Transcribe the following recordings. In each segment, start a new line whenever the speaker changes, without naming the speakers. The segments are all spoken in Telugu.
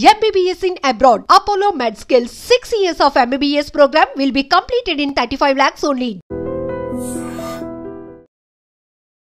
MBBS in abroad. Apollo MedSkill 6 years of MBBS program will be completed in 35 lakhs only.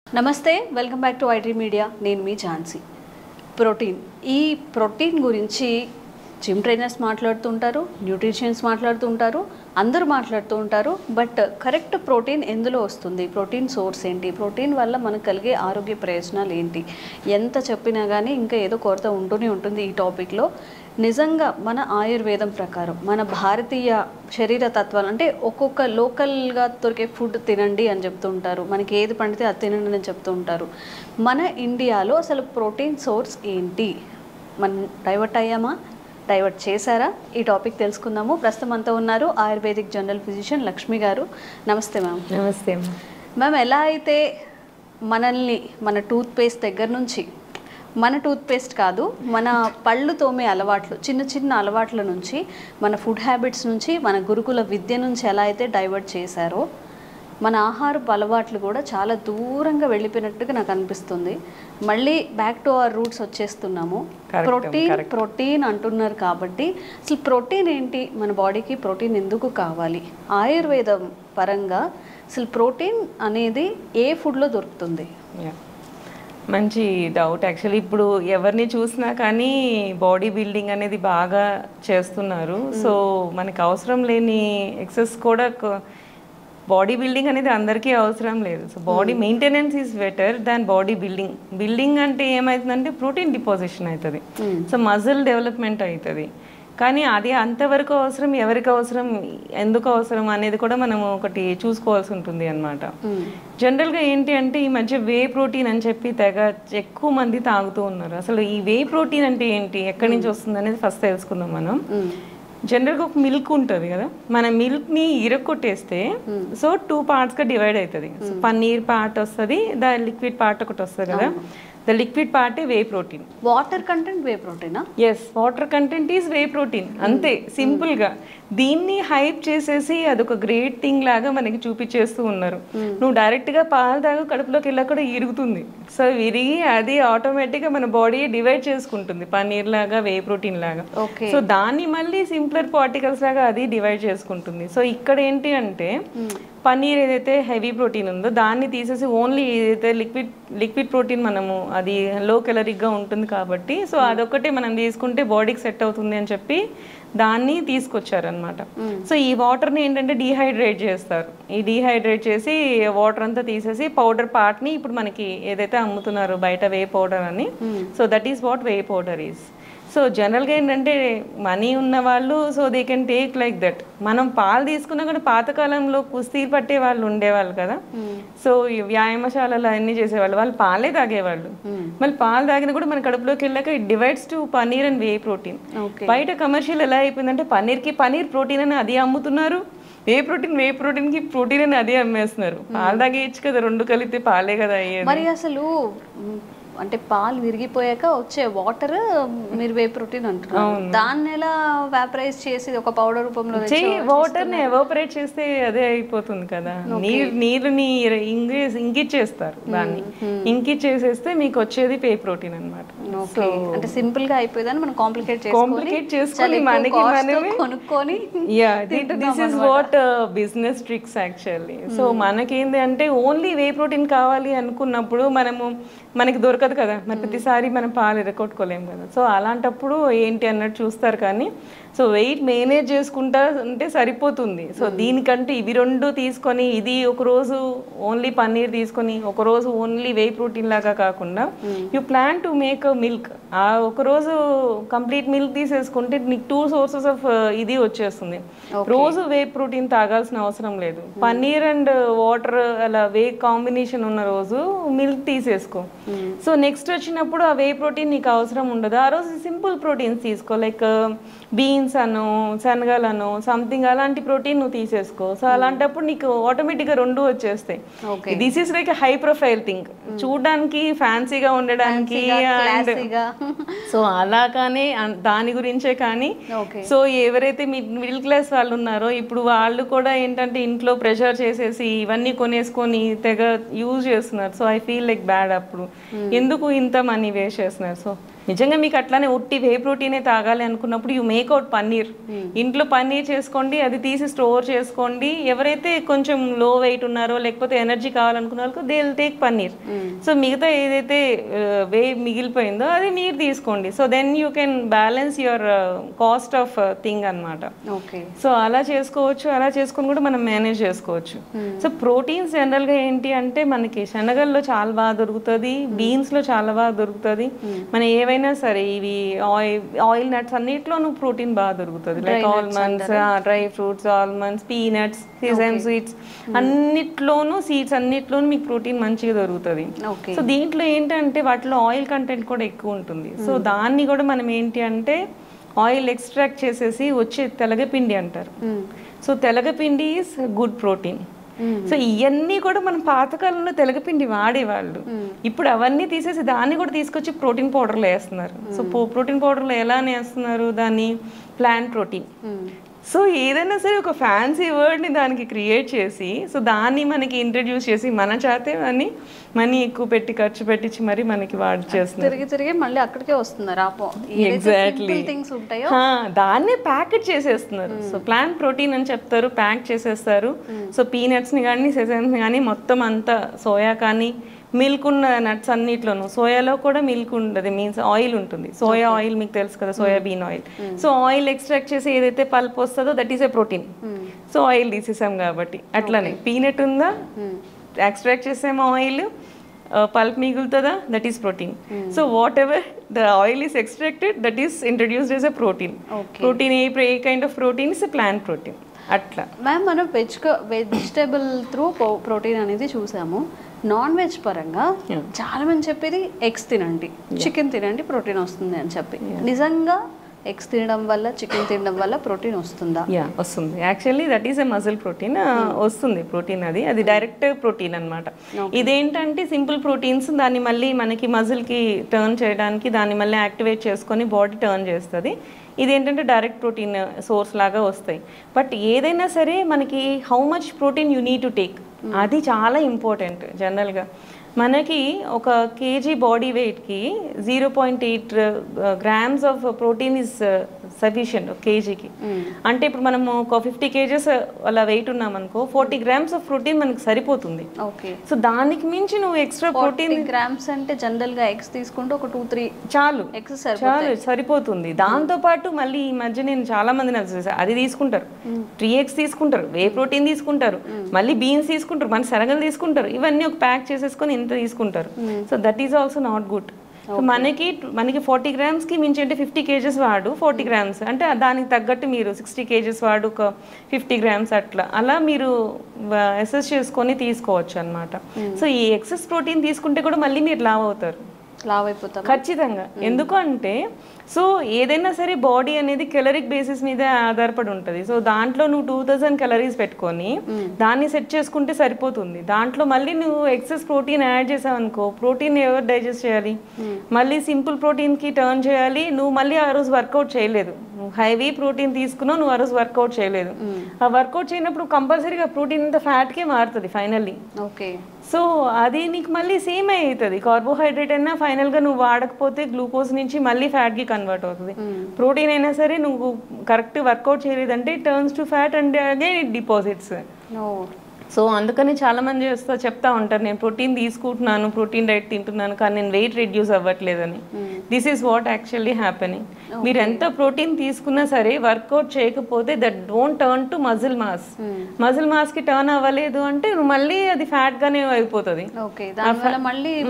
నమస్తే, welcome back to iDream media. నేను మీ ఝాన్సీ. ఈ ప్రోటీన్ గురించి జిమ్ ట్రైనర్స్ మాట్లాడుతుంటారు, న్యూట్రిషన్స్ మాట్లాడుతుంటారు, అందరూ మాట్లాడుతూ ఉంటారు. బట్ కరెక్ట్ ప్రోటీన్ ఎందులో వస్తుంది, ప్రోటీన్ సోర్స్ ఏంటి, ప్రోటీన్ వల్ల మనకు కలిగే ఆరోగ్య ప్రయోజనాలు ఏంటి, ఎంత చెప్పినా కానీ ఇంకా ఏదో కొరత ఉంటూనే ఉంటుంది ఈ టాపిక్లో. నిజంగా మన ఆయుర్వేదం ప్రకారం మన భారతీయ శరీర తత్వాలు అంటే ఒక్కొక్క లోకల్గా దొరికే ఫుడ్ తినండి అని చెప్తూ ఉంటారు, మనకి ఏది పండితే అది తినండి అని చెప్తూ ఉంటారు. మన ఇండియాలో అసలు ప్రోటీన్ సోర్స్ ఏంటి, మనం డైవర్ట్ అయ్యామా, డైవర్ట్ చేశారా? ఈ టాపిక్ తెలుసుకుందాము. ప్రస్తుతం అంతా ఉన్నారు ఆయుర్వేదిక్ జనరల్ ఫిజిషియన్ లక్ష్మి గారు. నమస్తే మ్యామ్.
నమస్తే
మ్యామ్. ఎలా అయితే మనల్ని మన టూత్పేస్ట్ దగ్గర నుంచి, మన టూత్పేస్ట్ కాదు, మన పళ్ళు తోమే అలవాట్లు, చిన్న చిన్న అలవాట్ల నుంచి, మన ఫుడ్ హ్యాబిట్స్ నుంచి, మన గురుకుల విద్య నుంచి ఎలా అయితే డైవర్ట్ చేశారో, మన ఆహారపు అలవాట్లు కూడా చాలా దూరంగా వెళ్ళిపోయినట్టుగా నాకు అనిపిస్తుంది. మళ్ళీ బ్యాక్ టు అవర్ రూట్స్ వచ్చేస్తున్నాము. ప్రోటీన్ అంటున్నారు కాబట్టి అసలు ప్రోటీన్ ఏంటి, మన బాడీకి ప్రోటీన్ ఎందుకు కావాలి, ఆయుర్వేదం పరంగా అసలు ప్రోటీన్ అనేది ఏ ఫుడ్లో దొరుకుతుంది?
మంచి డౌట్. యాక్చువల్లీ ఇప్పుడు ఎవరిని చూసినా కానీ బాడీ బిల్డింగ్ అనేది బాగా చేస్తున్నారు. సో మనకు అవసరం లేని ఎక్సెస్ కూడా, బాడీ బిల్డింగ్ అనేది అందరికీ అవసరం లేదు. So body maintenance is better than body building. Building అంటే ఏమవుతుందంటే ప్రోటీన్ డిపాజిషన్ అవుతుంది, సో మజిల్ డెవలప్మెంట్ అవుతుంది. కానీ అది అంతవరకు అవసరం, ఎవరికి అవసరం, ఎందుకు అవసరం అనేది కూడా మనం ఒకటి చూసుకోవాల్సి ఉంటుంది అన్నమాట. జనరల్గా ఏంటి అంటే ఈ మధ్య వే ప్రోటీన్ అని చెప్పి తెగ ఎక్కువ మంది తాగుతూ ఉన్నారు. అసలు ఈ వే ప్రోటీన్ అంటే ఏంటి, ఎక్కడి నుంచి వస్తుంది అనేది ఫస్ట్ తెలుసుకుందాం మనం. జనరల్గా ఒక మిల్క్ ఉంటుంది కదా, మన మిల్క్ని ఇరక్కొట్టేస్తే సో 2 పార్ట్స్గా డివైడ్ అవుతుంది. సో పన్నీర్ పార్ట్ వస్తుంది, ద లిక్విడ్ పార్ట్ ఒకటి వస్తుంది కదా. ద లిక్విడ్ పార్టే whey protein.
Water content whey ప్రోటీనా?
Yes, water content is whey protein, అంతే సింపుల్గా. దీన్ని హైప్ చేసేసి అదొక గ్రేట్ థింగ్ లాగా మనకి చూపించేస్తూ ఉన్నారు. నువ్వు డైరెక్ట్గా పాలు తాగు, కడుపులోకి వెళ్ళా కూడా ఇరుగుతుంది. సో విరిగి అది ఆటోమేటిక్గా మన బాడీ డివైడ్ చేసుకుంటుంది, పన్నీర్ లాగా, వే ప్రోటీన్ లాగా. సో దాన్ని మళ్ళీ సింప్లర్ పార్టికల్స్ లాగా అది డివైడ్ చేసుకుంటుంది. సో ఇక్కడ ఏంటి అంటే పన్నీర్ ఏదైతే హెవీ ప్రోటీన్ ఉందో దాన్ని తీసేసి ఓన్లీ ఏదైతే లిక్విడ్ ప్రోటీన్ మనము, అది లో కెలరిక్గా ఉంటుంది కాబట్టి సో అదొక్కటే మనం తీసుకుంటే బాడీకి సెట్ అవుతుంది అని చెప్పి దాన్ని తీసుకొచ్చారనమాట. సో ఈ వాటర్ని ఏంటంటే డీహైడ్రేట్ చేస్తారు. ఈ డీహైడ్రేట్ చేసి వాటర్ అంతా తీసేసి పౌడర్ పార్ట్ని ఇప్పుడు మనకి ఏదైతే అమ్ముతున్నారు బయట వే పౌడర్ అని, so that is what way powder is. So జనరల్గా ఏంటంటే మనీ ఉన్న వాళ్ళు so they can take like that. మనం పాలు తీసుకున్నా కూడా పాతకాలంలో కుస్తీ పట్టే వాళ్ళు ఉండేవాళ్ళు కదా, సో వ్యాయామశాలలో అన్నీ చేసేవాళ్ళు, వాళ్ళు పాలే తాగేవాళ్ళు. మళ్ళీ పాలు తాగినా కూడా మన కడుపులోకి వెళ్ళాక it divides to paneer and whey protein. బయట కమర్షియల్ ఎలా అయిపోయిందంటే పన్నీర్కి పన్నీర్ ప్రోటీన్ అని అది అమ్ముతున్నారు, వే ప్రోటీన్కి ప్రోటీన్ అని అదే అమ్మేస్తున్నారు. పాలు తాగేయచ్చు కదా, రెండు కలిపితే పాలే కదా అయ్యేది.
మరి అసలు అంటే పాలు విరిగిపోయాక వచ్చే వాటర్ మీరు వే ప్రోటీన్ అంటున్నారు, దాన్ని ఎలా వాపరైజ్ చేసి ఒక పౌడర్ రూపంలో
వాటర్ని ఎవాపరేట్ చేస్తే అదే అయిపోతుంది కదా. నీరుని ఇంకిచ్చేస్తారు, దాన్ని ఇంకిచ్చేసేస్తే మీకు వచ్చేది వే ప్రోటీన్ అనమాట.
అంటే సింపుల్ గా అయిపోయిందని మనం కాంప్లికేట్
చేసుకొని మనకి మనమే
కొనుక్కొని,
this is what business tricks actually. So మనకేంది అంటే ఓన్లీ వే ప్రోటీన్ కావాలి అనుకున్నప్పుడు మనకి దొరకదు కదా, మరి ప్రతిసారి మనం పాలు ఎరగొట్టుకోలేము కదా. సో అలాంటప్పుడు ఏంటి అన్నట్టు చూస్తారు. కానీ సో వెయిట్ మేనేజ్ చేసుకుంటా అంటే సరిపోతుంది. సో దీనికంటే ఇవి రెండు తీసుకొని, ఇది ఒకరోజు ఓన్లీ పన్నీర్ తీసుకొని ఒకరోజు ఓన్లీ వే ప్రోటీన్ లాగా కాకుండా you plan to make milk, ఆ ఒకరోజు కంప్లీట్ మిల్క్ తీసేసుకుంటే నీకు 2 సోర్సెస్ ఆఫ్ ఇది వచ్చేస్తుంది. రోజు వే ప్రోటీన్ తాగాల్సిన అవసరం లేదు. పన్నీర్ అండ్ వాటర్ అలా వే కాంబినేషన్ ఉన్న రోజు మిల్క్ తీసేసుకో. సో నెక్స్ట్ వచ్చినప్పుడు ఆ వే ప్రోటీన్ నీకు అవసరం ఉండదు. ఆ రోజు సింపుల్ ప్రోటీన్స్ తీసుకో, లైక్ బీన్స్ అను, శనగలను, సంథింగ్ అలాంటి ప్రోటీన్ నువ్వు తీసేసుకో. సో అలాంటప్పుడు నీకు ఆటోమేటిక్గా 2 వచ్చేస్తాయి. This is like high profile thing, చూడడానికి ఫ్యాన్సీగా ఉండడానికి. సో అలాగానే దాని గురించే. కానీ సో ఎవరైతే మిడిల్ క్లాస్ వాళ్ళు ఉన్నారో ఇప్పుడు వాళ్ళు కూడా ఏంటంటే ఇంట్లో ప్రెషర్ చేసేసి ఇవన్నీ కొనేసుకొని తెగ యూజ్ చేస్తున్నారు. So I feel like bad. అప్పుడు ఎందుకు ఇంత మనీ వేస్ట్ చేస్తున్నారు? సో నిజంగా మీకు అట్లానే ఒట్టి వే ప్రోటీనే తాగాలి అనుకున్నప్పుడు యూ మేక్అవుట్ పన్నీర్. ఇంట్లో పన్నీర్ చేసుకోండి, అది తీసి స్టోర్ చేసుకోండి. ఎవరైతే కొంచెం లో వెయిట్ ఉన్నారో లేకపోతే ఎనర్జీ కావాలనుకున్న వాళ్ళకు they will take paneer. So మిగతా ఏదైతే వే మిగిలిపోయిందో అది మీరు తీసుకోండి. So then you can balance your cost of thing అనమాట. సో అలా చేసుకోవచ్చు, అలా చేసుకొని కూడా మనం మేనేజ్ చేసుకోవచ్చు. సో ప్రోటీన్స్ జనరల్గా ఏంటి అంటే మనకి శనగల్లో చాలా బాగా దొరుకుతుంది, బీన్స్లో చాలా బాగా దొరుకుతుంది. మన ఏవైనా సరే ఇవి ఆయిల్ నట్స్ అన్నిట్లోనూ ప్రోటీన్ బాగా దొరుకుతుంది. Like almonds, dry fruits, almonds, peanuts, season sweets అన్నిట్లోనూ, సీడ్స్ అన్నిట్లోనూ మీకు ప్రోటీన్ మంచిగా దొరుకుతుంది. సో దీంట్లో ఏంటంటే వాటిలో ఆయిల్ కంటెంట్ కూడా ఎక్కువ ఉంటుంది. సో దాన్ని కూడా మనం ఏంటి అంటే ఆయిల్ ఎక్స్ట్రాక్ట్ చేసేసి వచ్చే తెలగపిండి అంటారు. సో తెలగపిండి ఈజ్ గుడ్ ప్రోటీన్. సో ఇవన్నీ కూడా మనం పాతకాలంలో తెలగపిండి వాడేవాళ్ళు. ఇప్పుడు అవన్నీ తీసేసి దాన్ని కూడా తీసుకొచ్చి ప్రోటీన్ పౌడర్లో వేస్తున్నారు. సో ప్రోటీన్ పౌడర్లో ఎలా వేస్తున్నారు దాన్ని? Plant protein. సో ఏదైనా సరే ఒక ఫ్యాన్సీ వర్డ్ని దానికి క్రియేట్ చేసి సో దాన్ని మనకి ఇంట్రడ్యూస్ చేసి మన చేతే అని మనీ ఎక్కువ పెట్టి ఖర్చు పెట్టించి మరి మనకి వాడి చేస్తున్నారు.
తిరిగి మళ్ళీ అక్కడికే వస్తున్నారు.
ఎగ్జాక్ట్లీ దాన్నే ప్యాకెట్ చేసేస్తున్నారు. సో ప్లాంట్ ప్రోటీన్ అని చెప్తారు, ప్యాక్ చేసేస్తారు. సో పీనట్స్ని కానీ సెసన్స్ని కానీ మొత్తం అంతా సోయా కానీ మిల్క్ ఉన్న నట్స్ అన్నిట్లోనూ, సోయాలో కూడా మిల్క్ ఉండదు, మీన్స్ ఆయిల్ ఉంటుంది. సోయా ఆయిల్ మీకు తెలుసు కదా, soybean oil. So oil extract చేసి ఏదైతే పల్ప్ వస్తుందో that is a protein. So oil తీసేసాం కాబట్టి అట్లానే పీనట్ ఉందా, ఎక్స్ట్రాక్ట్ చేసాము ఆయిల్, పల్ప్ మిగులుతుందా, that is protein. So whatever the oil is extracted that is introduced as a protein. Protein a kind of protein is a plant protein. అట్లా
మ్యామ్ మనం వెజిటేబుల్ త్రూ ప్రోటీన్ అనేది చూసాము. నాన్ వెజ్ పరంగా చాలా మంది చెప్పేది ఎగ్స్ తినండి, చికెన్ తినండి, ప్రోటీన్ వస్తుంది అని చెప్పి. నిజంగా ఎగ్స్ తినడం వల్ల, చికెన్ తినడం వల్ల ప్రోటీన్ వస్తుందా?
వస్తుంది. Actually that is a muscle protein. వస్తుంది ప్రోటీన్, అది డైరెక్ట్ ప్రోటీన్ అనమాట. ఇదేంటంటే సింపుల్ ప్రోటీన్స్, దాన్ని మళ్ళీ మనకి మజిల్కి టర్న్ చేయడానికి దాన్ని మళ్ళీ యాక్టివేట్ చేసుకొని బాడీ టర్న్ చేస్తుంది. ఇదేంటంటే డైరెక్ట్ ప్రోటీన్ సోర్స్ లాగా వస్తాయి. బట్ ఏదైనా సరే మనకి how much protein you need to take, అది చాలా ఇంపార్టెంట్. జనరల్గా మనకి ఒక కేజీ బాడీ వెయిట్కి 0.8 grams of protein is sufficient ఒక కేజీకి. అంటే ఇప్పుడు మనము ఒక 50 kgs అలా వెయిట్ ఉన్నామనుకో 40 grams ఆఫ్ ప్రోటీన్ మనకి సరిపోతుంది. సో దానికి మించి నువ్వు ఎక్స్ట్రా ప్రోటీన్
గ్రామ్స్ అంటే జనరల్గా ఎగ్స్ తీసుకుంటే ఒక 2-3
చాలు సరిపోతుంది. దాంతోపాటు మళ్ళీ ఈ మధ్య నేను చాలా మందిని అది తీసుకుంటారు, 3 eggs తీసుకుంటారు, వే ప్రోటీన్ తీసుకుంటారు, మళ్ళీ బీన్స్ తీసుకుంటారు, మన శనగలు తీసుకుంటారు, ఇవన్నీ ఒక ప్యాక్ చేసేసుకొని ఇంత తీసుకుంటారు. So that is also not good. So మనకి 40 grams మించి అంటే 50 kgs వాడు 40 grams అంటే దానికి తగ్గట్టు మీరు 60 kgs వాడు ఒక 50 grams అలా మీరు అసెస్ చేసుకొని తీసుకోవచ్చు అనమాట. సో ఈ ఎక్సెస్ ప్రోటీన్ తీసుకుంటే కూడా మళ్ళీ మీరు లావ్ అయిపోతారు ఖచ్చితంగా. ఎందుకంటే సో ఏదైనా సరే బాడీ అనేది కెలరిక్ బేసిస్ మీద ఆధారపడి ఉంటుంది. సో దాంట్లో నువ్వు 2000 calories పెట్టుకొని దాన్ని సెట్ చేసుకుంటే సరిపోతుంది. దాంట్లో మళ్ళీ నువ్వు ఎక్సెస్ ప్రోటీన్ యాడ్ చేసావు అనుకో, ప్రోటీన్ ఎవరు డైజెస్ట్ చేయాలి? మళ్ళీ సింపుల్ ప్రోటీన్కి టర్న్ చేయాలి. నువ్వు మళ్ళీ ఆ రోజు వర్కౌట్ చేయలేదు, నువ్వు హైవీ ప్రోటీన్ తీసుకున్నావు, నువ్వు ఆ రోజు వర్కౌట్ చేయలేదు. ఆ వర్కౌట్ చేయనప్పుడు కంపల్సరీగా ప్రోటీన్ అంతా ఫ్యాట్కే మారుతుంది ఫైనల్లీ. సో అది నీకు మళ్ళీ సేమ్ అవుతుంది. కార్బోహైడ్రేట్ అయినా ఫైనల్గా నువ్వు వాడకపోతే గ్లూకోజ్ నుంచి మళ్ళీ ఫ్యాట్కి కన్వర్ట్ అవుతుంది. ప్రోటీన్ అయినా సరే నువ్వు కరెక్ట్ వర్కౌట్ చేయలేదంటే turns to fat and again it deposits. So అందుకని చాలా మంది చెప్తా ఉంటారు, నేను ప్రోటీన్ తీసుకుంటున్నాను, ప్రోటీన్ డైట్ తింటున్నాను, కానీ నేను వెయిట్ రిడ్యూస్ అవ్వట్లేదని. This is what actually happening. మీరు ఎంత ప్రోటీన్ తీసుకున్నా సరే వర్కౌట్ చేయకపోతే that don't turn to muscle mass. Muscle mass కి టర్న్ అవ్వలేదు అంటే మళ్ళీ అది ఫ్యాట్ గానే అయిపోతుంది,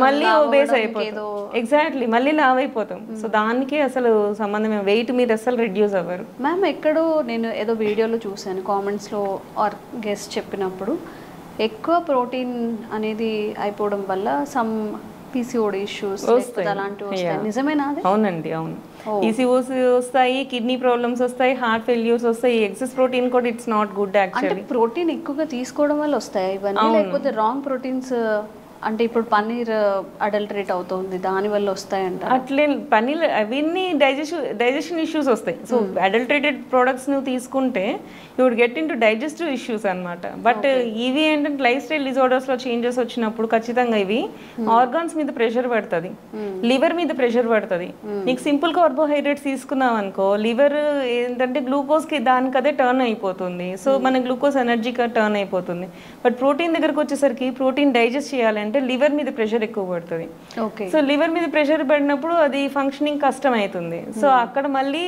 మళ్ళీ ఒబేస్ అయిపోతుంది. ఎగ్జాక్ట్లీ, మళ్ళీ లావ్ అయిపోతాం. సో దానికి అసలు సంబంధం, వెయిట్ మీరు అసలు రిడ్యూస్ అవ్వరు.
మ్యామ్ ఎక్కడో నేను ఏదో వీడియోలో చూసాను, కామెంట్స్లో ఆర్ గెస్ట్ చెప్పినప్పుడు ఎక్కువ ప్రోటీన్ అనేది అయిపోవడం వల్ల సమ్ పీసీఓడి ఇష్యూస్ అలాంటివి వస్తాయి. నిజమేనా?
అవునండి, అవును. పీసీఓస్ వస్తాయి, కిడ్నీ ప్రాబ్లమ్స్ వస్తాయి, హార్ట్ ఫెయిల్యూర్స్ వస్తాయి. ఎక్సెస్ ప్రోటీన్ కూడా it's not good actually.
Protein ఎక్కువగా తీసుకోవడం వల్ల వస్తాయి ఇవన్నీ, లేకపోతే రాంగ్ ప్రోటీన్స్ అంటే ఇప్పుడు పన్నీర్ అడల్టరేట్ అవుతుంది, దానివల్ల వస్తాయంట.
అట్లే పన్నీర్ అవన్నీ డైజెషన్ ఇష్యూస్ వస్తాయి. సో అడల్టరేటెడ్ ప్రోడక్ట్స్ నువ్వు తీసుకుంటే you would get into digestive issues అనమాట. బట్ ఇవి ఏంటంటే లైఫ్ స్టైల్ డిజార్డర్స్లో చేంజెస్ వచ్చినప్పుడు ఖచ్చితంగా ఇవి ఆర్గాన్స్ మీద ప్రెషర్ పడుతుంది, లివర్ మీద ప్రెషర్ పడుతుంది. నీకు సింపుల్ కార్బోహైడ్రేట్స్ తీసుకున్నావు అనుకో, లివర్ ఏంటంటే గ్లూకోజ్కి దానికి అదే టర్న్ అయిపోతుంది. సో మన గ్లూకోజ్ ఎనర్జీగా టర్న్ అయిపోతుంది. బట్ ప్రోటీన్ దగ్గరకు వచ్చేసరికి ప్రోటీన్ డైజెస్ట్ చేయాలంటే లివర్ మీద ప్రెషర్ ఎక్కువ పడుతుంది. సో లివర్ మీద ప్రెషర్ పడినప్పుడు అది ఫంక్షనింగ్ కష్టం అవుతుంది. సో అక్కడ మళ్ళీ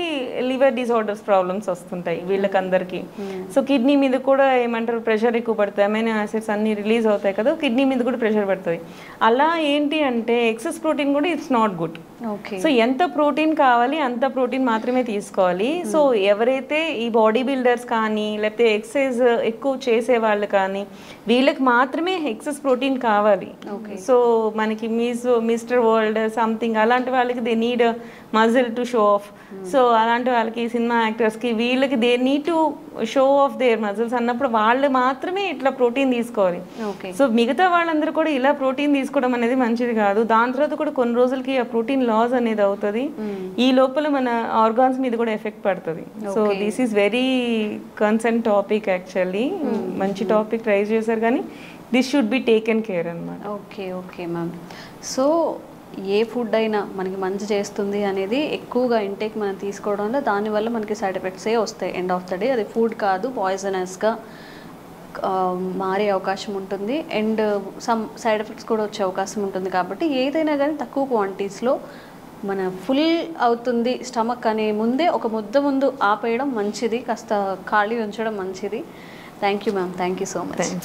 లివర్ డిజార్డర్స్ ప్రాబ్లమ్స్ వస్తుంటాయి వీళ్ళకందరికీ. సో కిడ్నీ మీద కూడా ఏమంటారు ప్రెషర్ ఎక్కువ పడుతుంది, అమైనో యాసిడ్స్ అన్ని రిలీజ్ అవుతాయి కదా, కిడ్నీ మీద కూడా ప్రెషర్ పడుతుంది. అలా ఏంటి అంటే ఎక్సెస్ ప్రోటీన్ కూడా ఇట్స్ నాట్ గుడ్. సో ఎంత ప్రోటీన్ కావాలి అంత ప్రోటీన్ మాత్రమే తీసుకోవాలి. సో ఎవరైతే ఈ బాడీ బిల్డర్స్ కానీ లేకపోతే ఎక్సర్సైజ్ ఎక్కువ చేసే వాళ్ళు కానీ వీళ్ళకి మాత్రమే ఎక్సెస్ ప్రోటీన్ కావాలి. సో మనకి మిస్టర్ వరల్డ్ సంథింగ్ అలాంటి వాళ్ళకి they need muscle to show off. So అలాంటి వాళ్ళకి సినిమా యాక్టర్స్కి వీళ్ళకి they need to show of their muscles అన్నప్పుడు వాళ్ళు మాత్రమే ఇట్లా ప్రోటీన్ తీసుకోవాలి. సో మిగతా వాళ్ళందరూ కూడా ఇలా ప్రోటీన్ తీసుకోవడం అనేది మంచిది కాదు. దాని తర్వాత కూడా కొన్ని రోజులకి ఆ ప్రోటీన్ లాస్ అనేది అవుతుంది. ఈ లోపల మన ఆర్గాన్స్ మీద కూడా ఎఫెక్ట్ పడుతుంది. So this is very concern topic actually. మంచి టాపిక్ ట్రై చేశారు కానీ this should be taken care అన్నమాట.
Okay ma'am. So a food అయినా మనకి మంచి చేస్తుంది అనేది ఎక్కువగా ఇంటేక్ మనం తీసుకోవడంలో దానివల్ల మనకి సైడ్ ఎఫెక్ట్సే వస్తాయి. ఎండ్ ఆఫ్ ద డే అది ఫుడ్ కాదు, పాయిజనస్గా మారే అవకాశం ఉంటుంది. అండ్ సమ్ సైడ్ ఎఫెక్ట్స్ కూడా వచ్చే అవకాశం ఉంటుంది. కాబట్టి ఏదైనా కానీ తక్కువ క్వాంటిటీస్లో మన ఫుల్ అవుతుంది స్టమక్ అనే ముందే ఒక ముద్ద ముందు ఆపేయడం మంచిది, కాస్త ఖాళీ ఉంచడం మంచిది. Thank you ma'am, thank you so much.